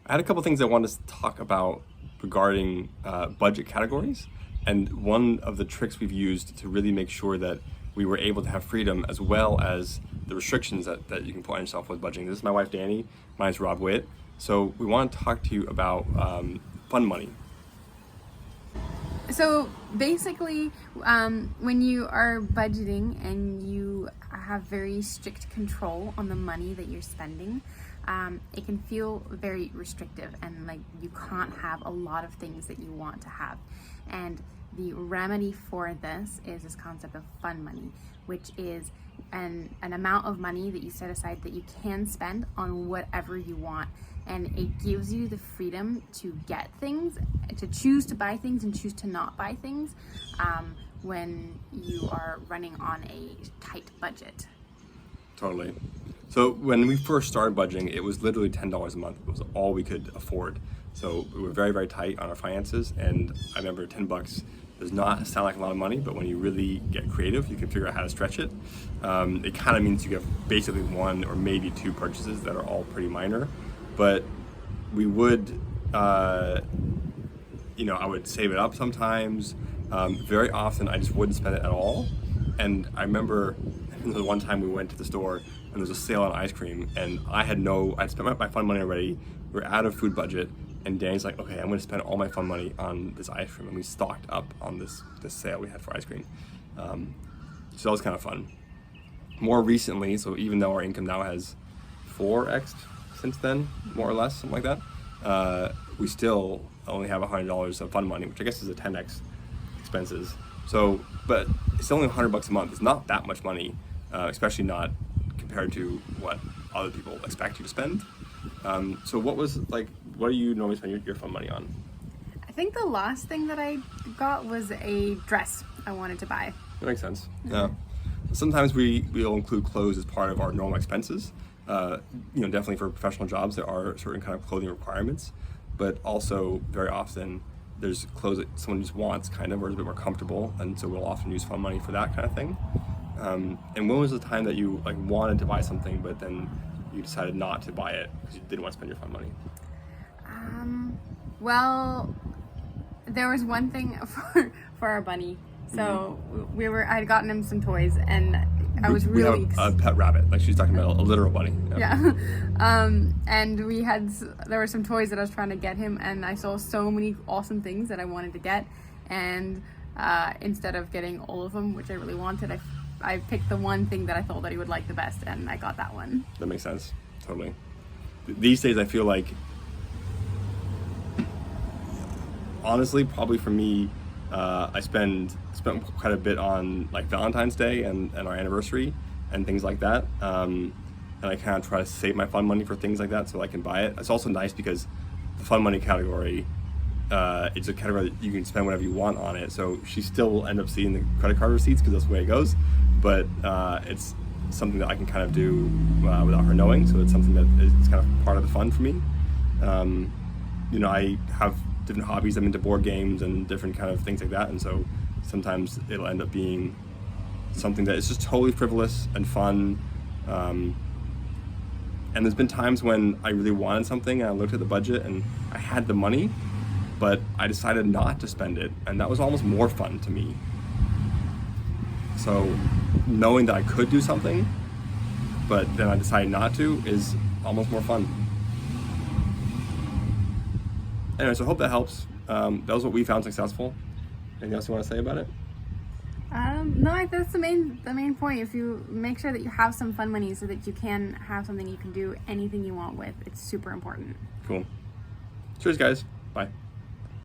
I had a couple things I wanted to talk about regarding budget categories, and one of the tricks we've used to really make sure that we were able to have freedom as well as the restrictions that you can put on yourself with budgeting. This is my wife Danny, mine's Rob Witt. So we want to talk to you about fun money. So basically, when you are budgeting and you have very strict control on the money that you're spending, it can feel very restrictive and like you can't have a lot of things that you want to have. And the remedy for this is this concept of fun money, which is an amount of money that you set aside that you can spend on whatever you want. And it gives you the freedom to get things, to choose to buy things and choose to not buy things when you are running on a tight budget. Totally. So when we first started budgeting, it was literally $10 a month. It was all we could afford. So we were very, very tight on our finances. And I remember $10 does not sound like a lot of money, but when you really get creative, you can figure out how to stretch it. It kind of means you have basically one or maybe two purchases that are all pretty minor. But we would, I would save it up sometimes. Very often I just wouldn't spend it at all. And I remember the one time we went to the store and there was a sale on ice cream and I'd spent my fun money already. We were out of food budget and Danny's like, okay, I'm gonna spend all my fun money on this ice cream. And we stocked up on this sale we had for ice cream. So that was kind of fun. More recently, so even though our income now has 4x since then, more or less, something like that, we still only have $100 of fun money, which I guess is a 10x expenses. So, but it's only $100 a month. It's not that much money, especially not compared to what other people expect you to spend. So what do you normally spend your fun money on? I think the last thing that I got was a dress I wanted to buy. That makes sense. Yeah. Sometimes we'll include clothes as part of our normal expenses. Definitely for professional jobs, there are certain kind of clothing requirements, but also very often there's clothes that someone just wants kind of, or is a bit more comfortable, and so we'll often use fun money for that kind of thing. And when was the time that you wanted to buy something, but then you decided not to buy it because you didn't want to spend your fun money? Well, there was one thing for our bunny. So I had gotten him some toys and I was really... We have a pet rabbit, like she's talking about a literal bunny. Yeah. And there were some toys that I was trying to get him and I saw so many awesome things that I wanted to get. And instead of getting all of them, which I really wanted, I picked the one thing that I thought that he would like the best and I got that one. That makes sense, totally. These days I feel like, honestly, probably for me, I spent quite a bit on like Valentine's Day and our anniversary and things like that. And I kind of try to save my fun money for things like that so I can buy it. It's also nice because the fun money category, it's a category that you can spend whatever you want on it. So she still will end up seeing the credit card receipts because that's the way it goes. But it's something that I can kind of do without her knowing. So it's something that is kind of part of the fun for me. I have different hobbies. I'm into board games and different kind of things like that, and so sometimes it'll end up being something that is just totally frivolous and fun. And there's been times when I really wanted something and I looked at the budget and I had the money, but I decided not to spend it, and that was almost more fun to me. So knowing that I could do something, but then I decided not to, is almost more fun. Anyway, so I hope that helps. That was what we found successful. Anything else you want to say about it? No, that's the main point. If you make sure that you have some fun money so that you can have something you can do anything you want with, it's super important. Cool. Cheers, guys. Bye.